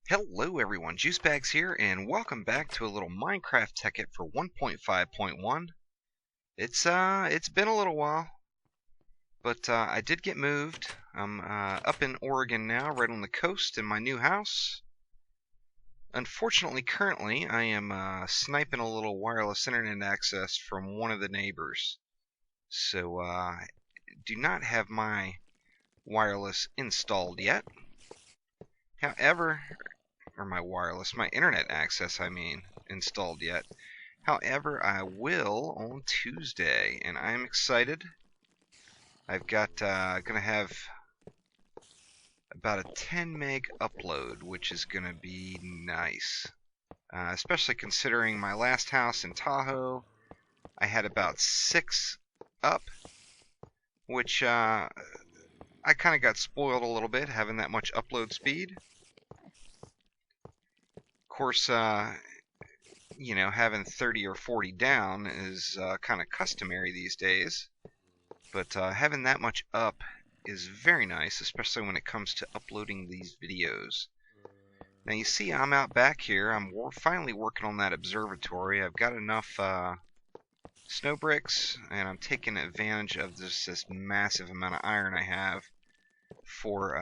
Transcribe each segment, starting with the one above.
Hello everyone, Juicebags here, and welcome back to a little Minecraft Tekkit for 1.5.1. It's been a little while, but I did get moved. I'm up in Oregon now, right on the coast in my new house. Unfortunately, currently, I am sniping a little wireless internet access from one of the neighbors. So, do not have my wireless installed yet. However, my internet access, installed yet. However, I will on Tuesday, and I'm excited. I've got, gonna have about a 10 meg upload, which is gonna be nice. Especially considering my last house in Tahoe, I had about 6 up, which, I kinda got spoiled a little bit having that much upload speed. Of course, having 30 or 40 down is kind of customary these days. But having that much up is very nice, especially when it comes to uploading these videos. Now you see I'm out back here. I'm finally working on that observatory. I've got enough snow bricks, and I'm taking advantage of this massive amount of iron I have for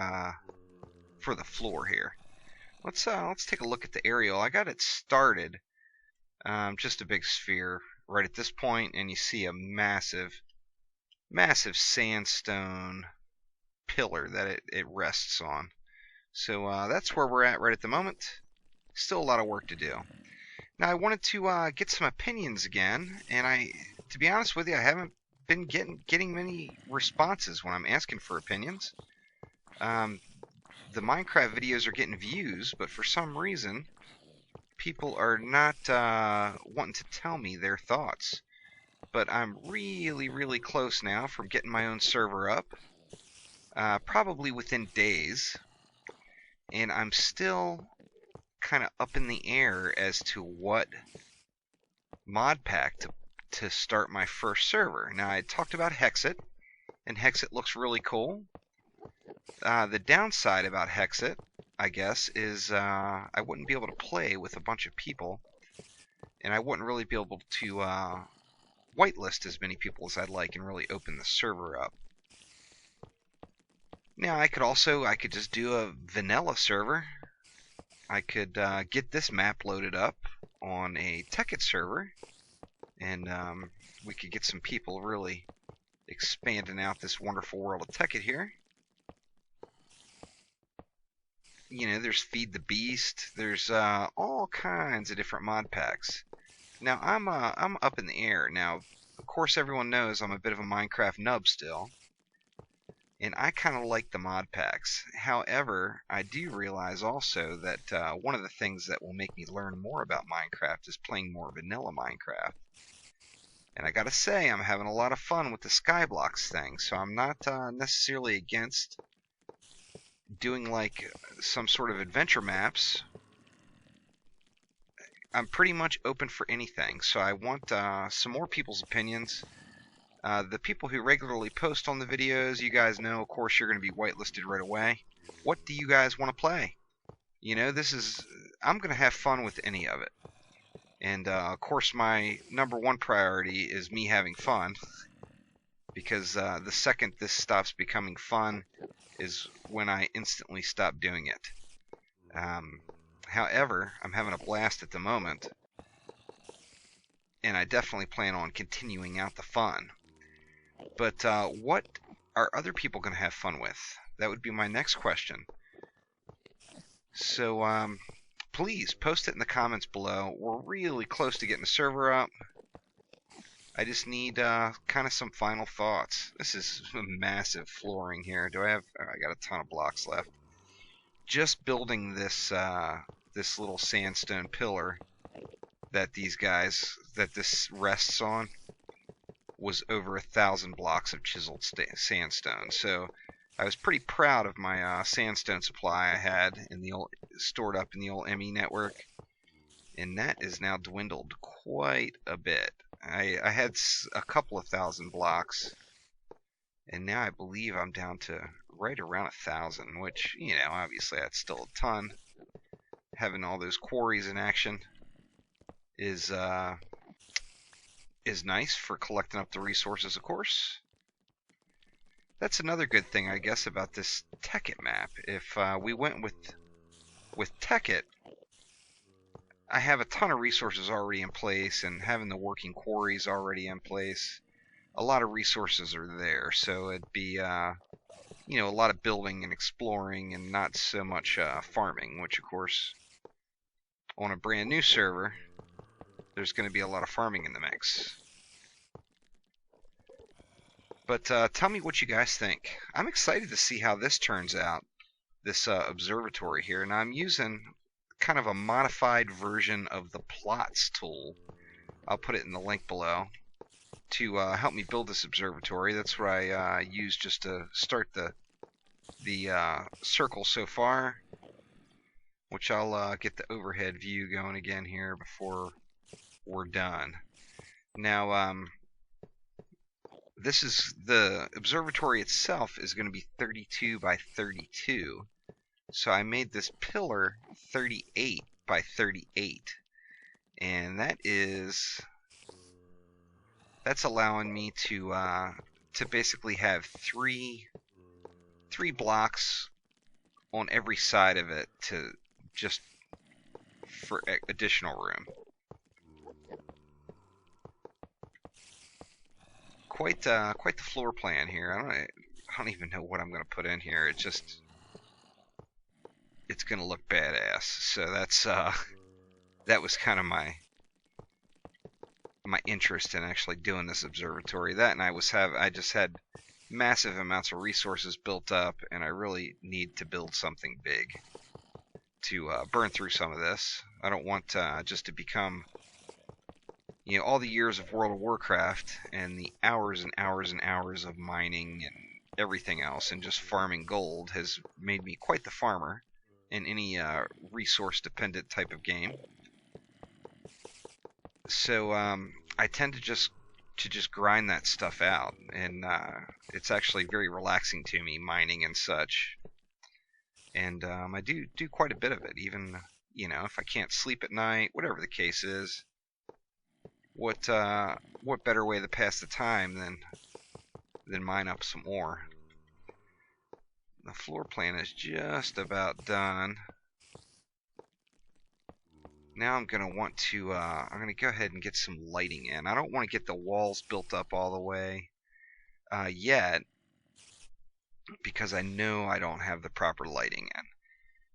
the floor here. Let's take a look at the aerial. I got it started just a big sphere right at this point, and you see a massive sandstone pillar that it rests on. So that's where we're at right at the moment. Still a lot of work to do. Now I wanted to get some opinions again, and to be honest with you, I haven't been getting many responses when I'm asking for opinions. The Minecraft videos are getting views, but for some reason people are not wanting to tell me their thoughts. But I'm really close now from getting my own server up, probably within days, and I'm still kind of up in the air as to what mod pack to start my first server. Now I talked about Hexit, and Hexit looks really cool. The downside about Hexit, I guess, is I wouldn't be able to play with a bunch of people, and I wouldn't really be able to whitelist as many people as I'd like and really open the server up. Now I could just do a vanilla server. I could get this map loaded up on a Tekkit server, and we could get some people really expanding out this wonderful world of Tekkit here. There's Feed the Beast. There's all kinds of different mod packs. Now I'm up in the air. Now, of course, everyone knows I'm a bit of a Minecraft nub still, and I kind of like the mod packs. However, I do realize also that one of the things that will make me learn more about Minecraft is playing more vanilla Minecraft. And I gotta say, I'm having a lot of fun with the Skyblocks thing, so I'm not necessarily against doing like some sort of adventure maps. I'm pretty much open for anything, so I want some more people's opinions. The people who regularly post on the videos, you guys know, of course, you're going to be whitelisted right away. What do you guys want to play? I'm going to have fun with any of it. And, of course, my number one priority is me having fun, because the second this stops becoming fun is when I instantly stop doing it. However, I'm having a blast at the moment, and I definitely plan on continuing out the fun. But what are other people going to have fun with? That would be my next question. So please post it in the comments below. We're really close to getting the server up. I just need kind of some final thoughts. This is a massive flooring here. I got a ton of blocks left. Just building this this little sandstone pillar that this rests on was over 1,000 blocks of chiseled sandstone. So I was pretty proud of my sandstone supply I had stored up in the old ME network, and that is now dwindled quite a bit. I had a couple of thousand blocks, and now I believe I'm down to right around 1,000, which, obviously that's still a ton. having all those quarries in action is nice for collecting up the resources, of course. That's another good thing, I guess, about this Tekkit map. If we went with Tekkit, I have a ton of resources already in place, and having the working quarries already in place, a lot of resources are there. So it'd be you know, a lot of building and exploring, and not so much farming. Which, of course, on a brand new server, there's going to be a lot of farming in the mix. But tell me what you guys think. I'm excited to see how this turns out, this observatory here. And I'm using kind of a modified version of the Plotz tool. I'll put it in the link below to help me build this observatory. That's what I used just to start the circle so far, which I'll get the overhead view going again here before we're done. Now, this is the observatory itself is going to be 32 by 32. So I made this pillar 38 by 38. And that's allowing me to basically have three blocks on every side of it to just for additional room. Quite the floor plan here. I don't even know what I'm going to put in here. It's going to look badass. So that's that was kind of my interest in actually doing this observatory. That, and I just had massive amounts of resources built up, and I really need to build something big to burn through some of this. I don't want just to become, you know, all the years of World of Warcraft and the hours and hours and hours of mining and everything else and just farming gold has made me quite the farmer in any resource dependent type of game. So I tend to just grind that stuff out, and it's actually very relaxing to me, mining and such. And I do quite a bit of it, even, you know, if I can't sleep at night, whatever the case is. What better way to pass the time than mine up some ore? The floor plan is just about done. Now I'm gonna want to I'm gonna go ahead and get some lighting in. I don't want to get the walls built up all the way yet, because I know I don't have the proper lighting in.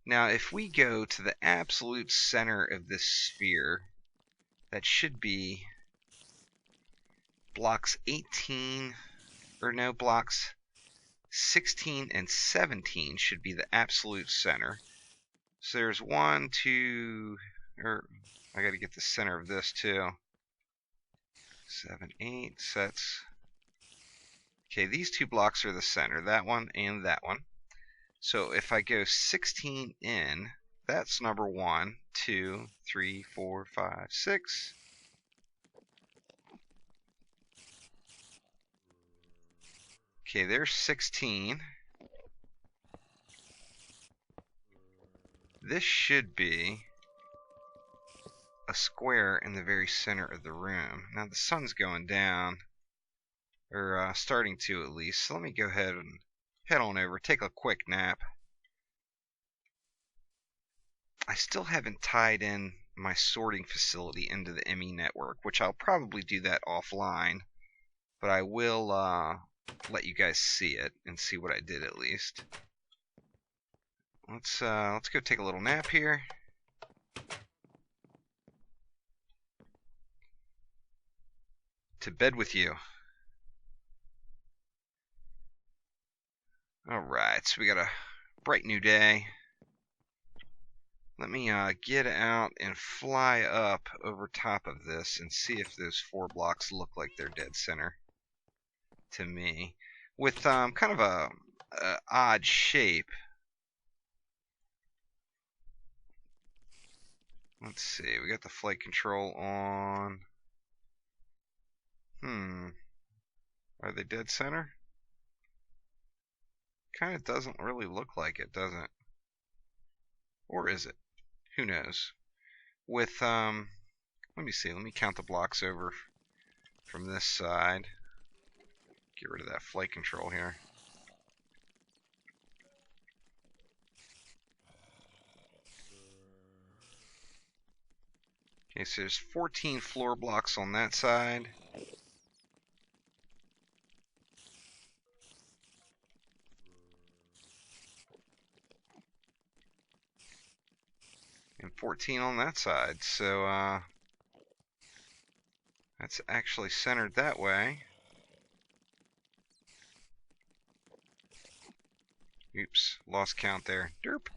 Now, if we go to the absolute center of this sphere, that should be blocks 18, or no, blocks 16 and 17 should be the absolute center. So there's 1, 2, or I got to get the center of this too. 7, 8 sets. Okay, these two blocks are the center, that one and that one. So if I go 16 in, that's number 1, 2, 3, 4, 5, 6. Okay, there's 16. This should be a square in the very center of the room. Now the sun's going down, or starting to at least. So let me go ahead and head on over, take a quick nap. I still haven't tied in my sorting facility into the ME network, which I'll probably do that offline, but I will let you guys see it and see what I did at least. Let's go take a little nap here. To bed with you. Alright, so we got a bright new day. Let me get out and fly up over top of this and see if those 4 blocks look like they're dead center to me. With kind of a odd shape. Let's see, we got the flight control on. Are they dead center? Kind of doesn't really look like it, does it? Or is it? Who knows? With, let me see. Let me count the blocks over from this side. Get rid of that flight control here. Okay, so there's 14 floor blocks on that side. And 14 on that side. So, that's actually centered that way. Oops, lost count there. Derp.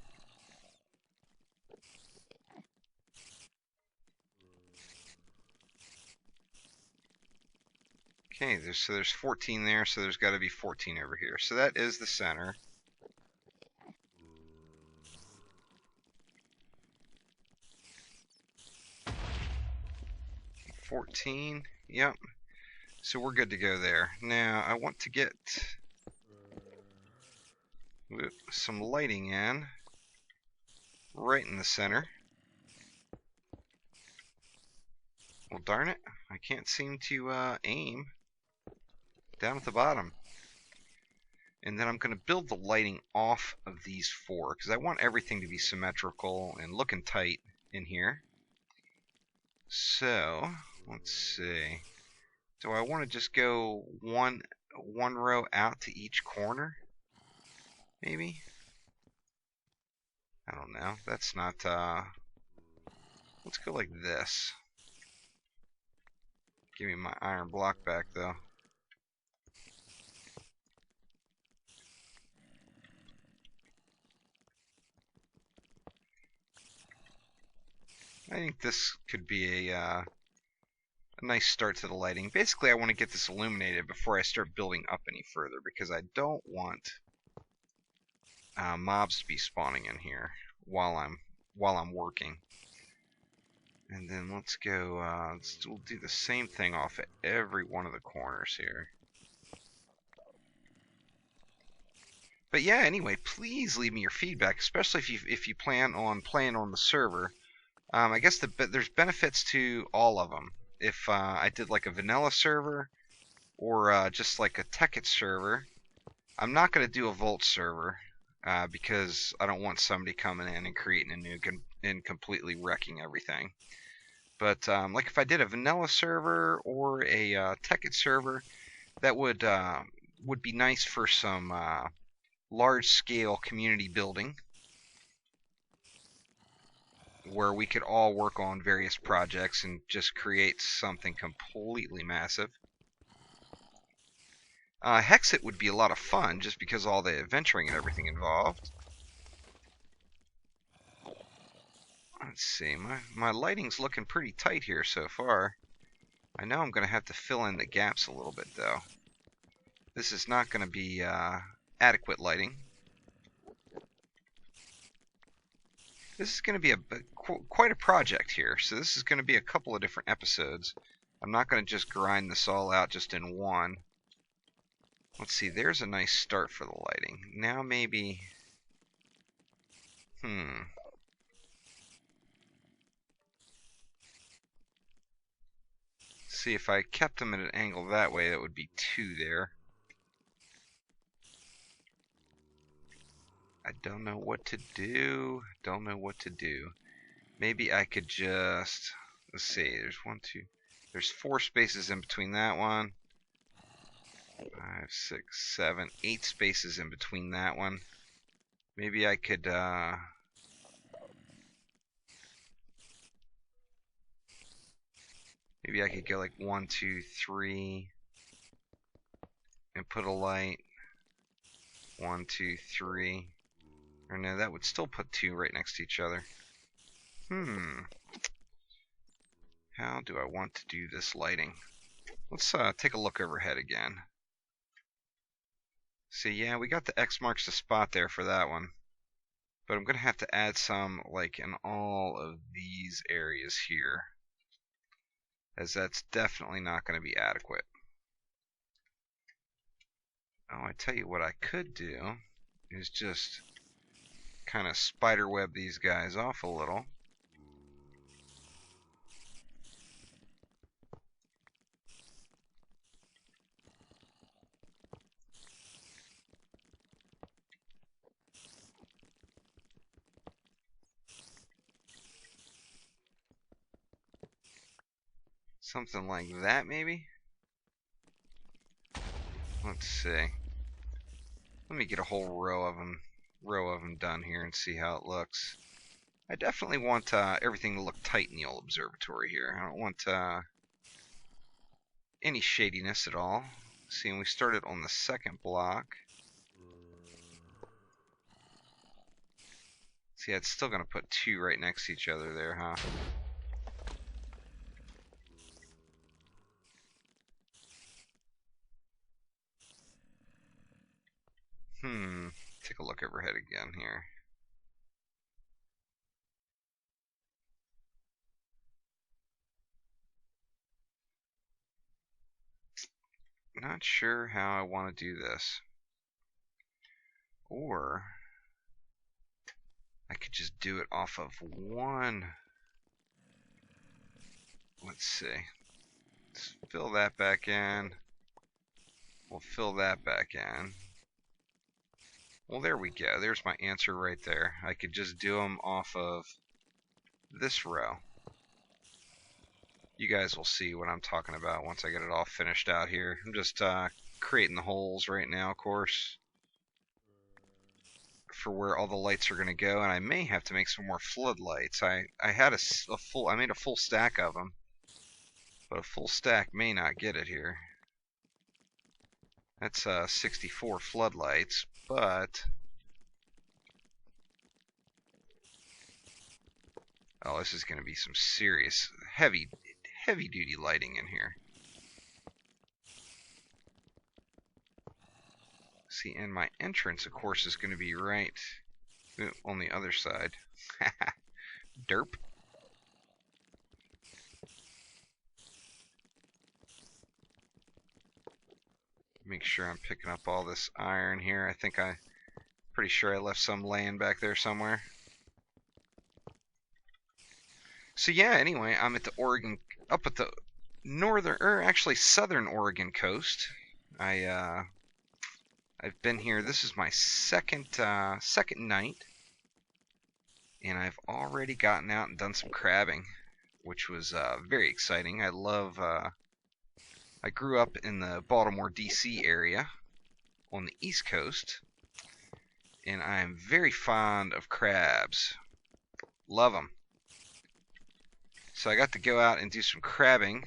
Okay, there's 14 there, so there's got to be 14 over here. So that is the center. Okay, 14, yep. So we're good to go there. Now I want to get some lighting in right in the center. Well, darn it, I can't seem to aim down at the bottom. And then I'm going to build the lighting off of these four, because I want everything to be symmetrical and looking tight in here. So, let's see. Do I want to just go one row out to each corner? Maybe? I don't know. That's not, let's go like this. Give me my iron block back, though. I think this could be a nice start to the lighting. Basically, I want to get this illuminated before I start building up any further, because I don't want mobs to be spawning in here while I'm working. And then let's go. We'll do the same thing off at every one of the corners here. But yeah, anyway, please leave me your feedback, especially if you plan on playing on the server. I guess there's benefits to all of them. If I did like a vanilla server or just like a Tekkit server, I'm not going to do a Vault server because I don't want somebody coming in and creating a nuke and completely wrecking everything. But like if I did a vanilla server or a Tekkit server, that would be nice for some large-scale community building, where we could all work on various projects and just create something completely massive. Hexit would be a lot of fun just because all the adventuring and everything involved. Let's see, my lighting's looking pretty tight here so far. I know I'm going to have to fill in the gaps a little bit though. This is not going to be adequate lighting. This is going to be quite a project here, so this is going to be a couple of different episodes. I'm not going to just grind this all out just in one. Let's see, there's a nice start for the lighting. Now maybe... See, if I kept them at an angle that way, that would be 2 there. I don't know what to do. Don't know what to do. Maybe I could just... Let's see, there's 1, 2... There's 4 spaces in between that one. 5, 6, 7, 8 spaces in between that one. Maybe I could, maybe I could go like 1, 2, 3, and put a light. 1, 2, 3. Or no, that would still put 2 right next to each other. How do I want to do this lighting? Let's take a look overhead again. See, yeah, we got the X marks the spot there for that one. But I'm going to have to add some, like, in all of these areas here, as that's definitely not going to be adequate. Oh, I tell you what I could do is just kind of spiderweb these guys off a little. Something like that, maybe? Let's see. Let me get a whole row of them done here and see how it looks. I definitely want everything to look tight in the old observatory here. I don't want any shadiness at all. See, and we started on the second block. See, it's still going to put two right next to each other there, huh? Take a look overhead again here. Not sure how I want to do this. Or I could just do it off of one. Let's see. Let's fill that back in. We'll fill that back in. Well, there we go. There's my answer right there. I could just do them off of this row. You guys will see what I'm talking about once I get it all finished out here. I'm just creating the holes right now, of course, for where all the lights are going to go, and I may have to make some more floodlights. I had I made a full stack of them, but a full stack may not get it here. That's 64 floodlights, but oh, this is going to be some serious heavy duty lighting in here. See, and my entrance, of course, is going to be right on the other side. Derp. Make sure I'm picking up all this iron here. Pretty sure I left some laying back there somewhere. So yeah, anyway, I'm at the up at the actually southern Oregon coast. I've been here. This is my second night, and I've already gotten out and done some crabbing, which was very exciting. I grew up in the Baltimore, D.C. area on the East Coast, and I'm very fond of crabs. Love them. So I got to go out and do some crabbing.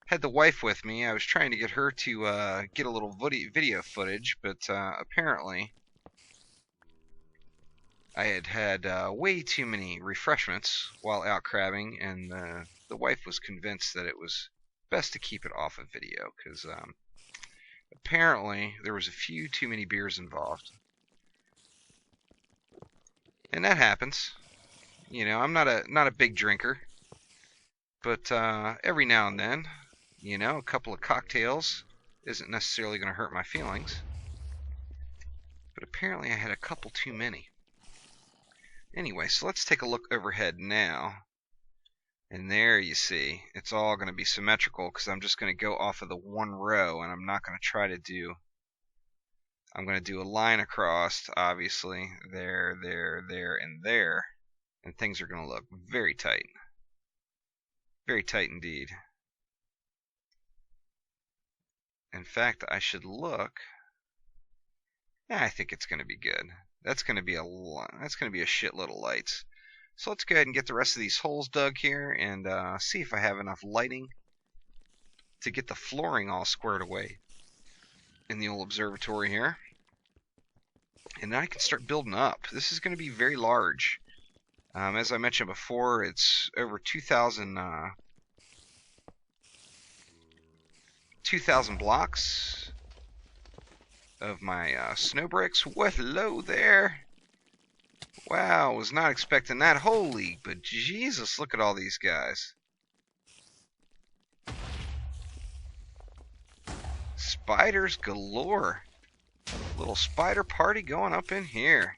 Had the wife with me. I was trying to get her to get a little video footage, but apparently I had way too many refreshments while out crabbing, and the wife was convinced that it was best to keep it off of video, because apparently there was a few too many beers involved. And that happens. You know, I'm not a big drinker, but every now and then, you know, a couple of cocktails isn't necessarily going to hurt my feelings. But apparently I had a couple too many. Anyway, so let's take a look overhead now. And there you see, it's all going to be symmetrical because I'm just going to go off of the one row, and I'm not going to try to do... I'm going to do a line across, obviously, there, and there. And things are going to look very tight. Very tight indeed. In fact, I should look... Yeah, I think it's going to be good. That's going to be a shitload of lights. So let's go ahead and get the rest of these holes dug here and see if I have enough lighting to get the flooring all squared away in the old observatory here. And then I can start building up. This is going to be very large. As I mentioned before, it's over 2,000 blocks of my snow bricks. What, hello there? Wow, was not expecting that. Holy, but Jesus, look at all these guys. Spiders galore. Little spider party going up in here.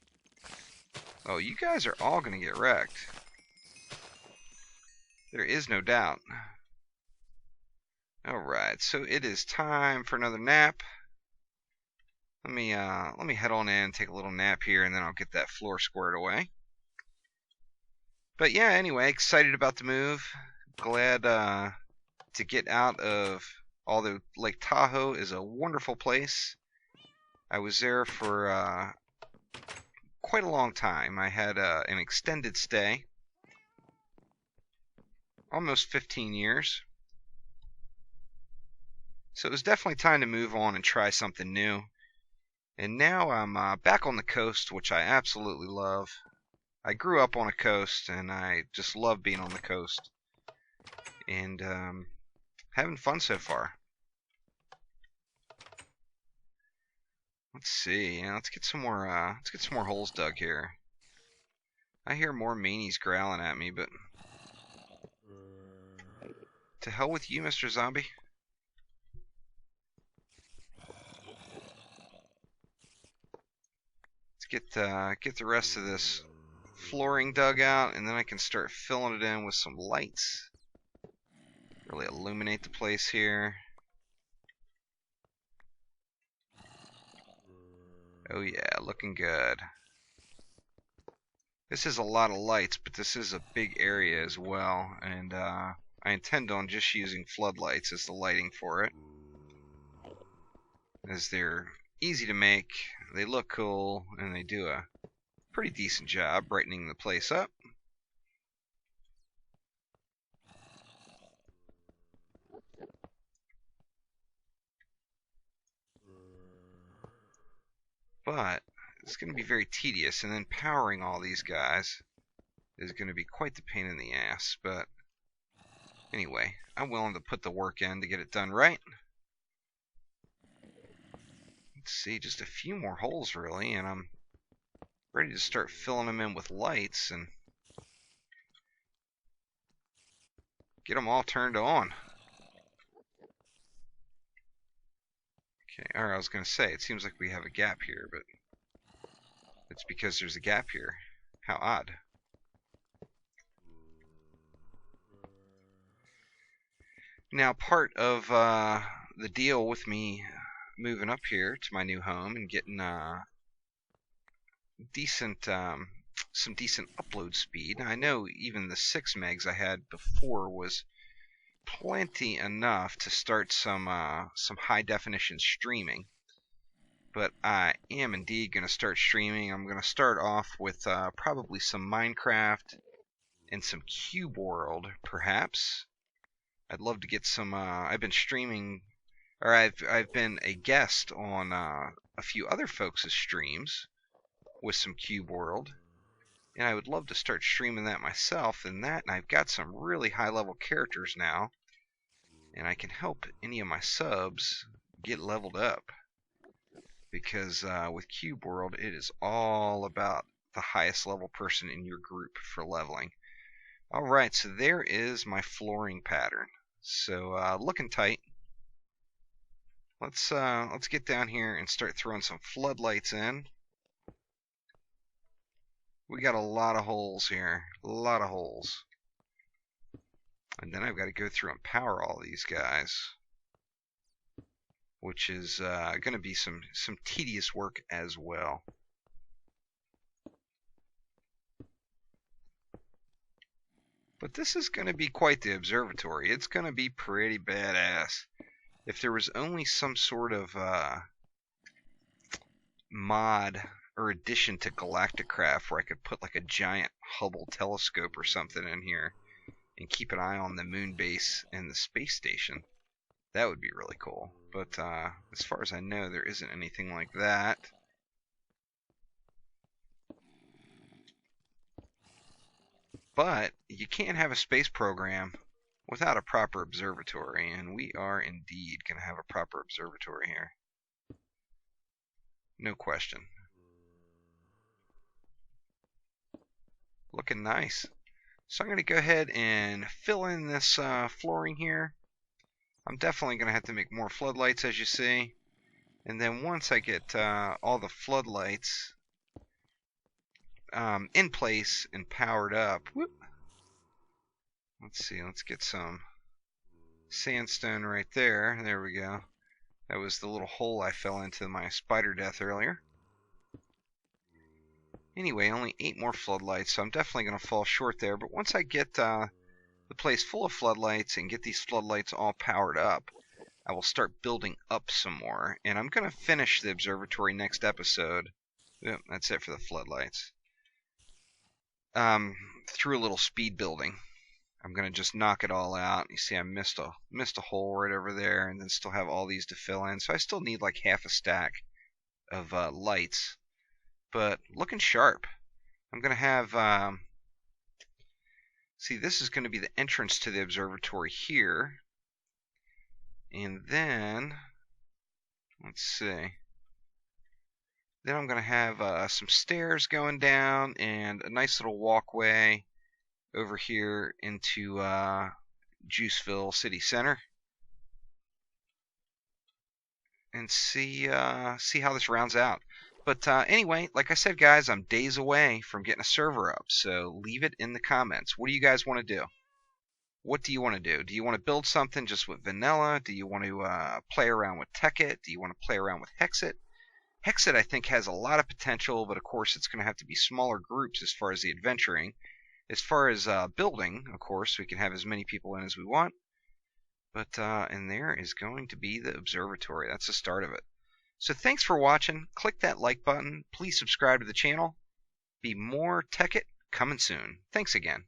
Oh, you guys are all going to get wrecked. There is no doubt. Alright, so it is time for another nap. Let me head on in, take a little nap here, and then I'll get that floor squared away. But yeah, anyway, excited about the move. Glad to get out of, although Lake Tahoe is a wonderful place. I was there for quite a long time. I had an extended stay, almost 15 years. So it was definitely time to move on and try something new. And now I'm back on the coast, which I absolutely love. I grew up on a coast, and I just love being on the coast. And having fun so far. Let's see. Yeah, let's get some more holes dug here. I hear more manies growling at me, but to hell with you, Mr. Zombie. Let's get the rest of this flooring dug out, and then I can start filling it in with some lights. Really illuminate the place here. Oh yeah, looking good. This is a lot of lights, but this is a big area as well, and I intend on just using floodlights as the lighting for it, as they're easy to make, they look cool, and they do a pretty decent job brightening the place up. But it's going to be very tedious, and then powering all these guys is going to be quite the pain in the ass. But anyway, I'm willing to put the work in to get it done right. Let's see, just a few more holes really, and I'm ready to start filling them in with lights and get them all turned on. Okay, or I was going to say, it seems like we have a gap here, but it's because there's a gap here. How odd. Now, part of the deal with me moving up here to my new home and getting some decent upload speed. I know even the 6 megs I had before was plenty enough to start some high definition streaming, but I am indeed going to start streaming. I'm going to start off with probably some Minecraft and some Cube World, perhaps. I'd love to get some. I've been streaming, or I've been a guest on a few other folks' streams with some Cube World, and I would love to start streaming that myself. And I've got some really high level characters now, and I can help any of my subs get leveled up, because with Cube World it is all about the highest level person in your group for leveling. Alright, so there is my flooring pattern. So looking tight. Let's get down here and start throwing some floodlights in. We got a lot of holes here, a lot of holes. And then I've got to go through and power all these guys, which is going to be some tedious work as well. But this is going to be quite the observatory. It's going to be pretty badass. If there was only some sort of mod or addition to Galacticraft where I could put like a giant Hubble telescope or something in here and keep an eye on the moon base and the space station, that would be really cool. But as far as I know, there isn't anything like that. But you can't have a space program without a proper observatory, and we are indeed going to have a proper observatory here. No question. Looking nice. So I'm going to go ahead and fill in this flooring here. I'm definitely going to have to make more floodlights, as you see. And then once I get all the floodlights in place and powered up, whoop, let's see, let's get some sandstone right there. There we go. That was the little hole I fell into my spider death earlier. Anyway, only 8 more floodlights, so I'm definitely going to fall short there. But once I get the the place full of floodlights and get these floodlights all powered up, I will start building up some more. And I'm going to finish the observatory next episode. Yep, that's it for the floodlights. Through a little speed building. I'm going to just knock it all out. You see I missed a hole right over there, and then still have all these to fill in. So I still need like half a stack of lights. But looking sharp. I'm going to have... see, this is going to be the entrance to the observatory here. And then... let's see. Then I'm going to have some stairs going down and a nice little walkway over here into Juiceville City Center, and see how this rounds out. But anyway, like I said, guys, I'm days away from getting a server up, so leave it in the comments. What do you guys want to do? What do you want to do? Do you want to build something just with vanilla? Do you want to play around with Tekkit? Do you want to play around with Hexit? Hexit, I think, has a lot of potential, but of course it's going to have to be smaller groups as far as the adventuring. As far as building, of course, we can have as many people in as we want. But, and there is going to be the observatory. That's the start of it. So thanks for watching. Click that like button. Please subscribe to the channel. Be more Tekkit coming soon. Thanks again.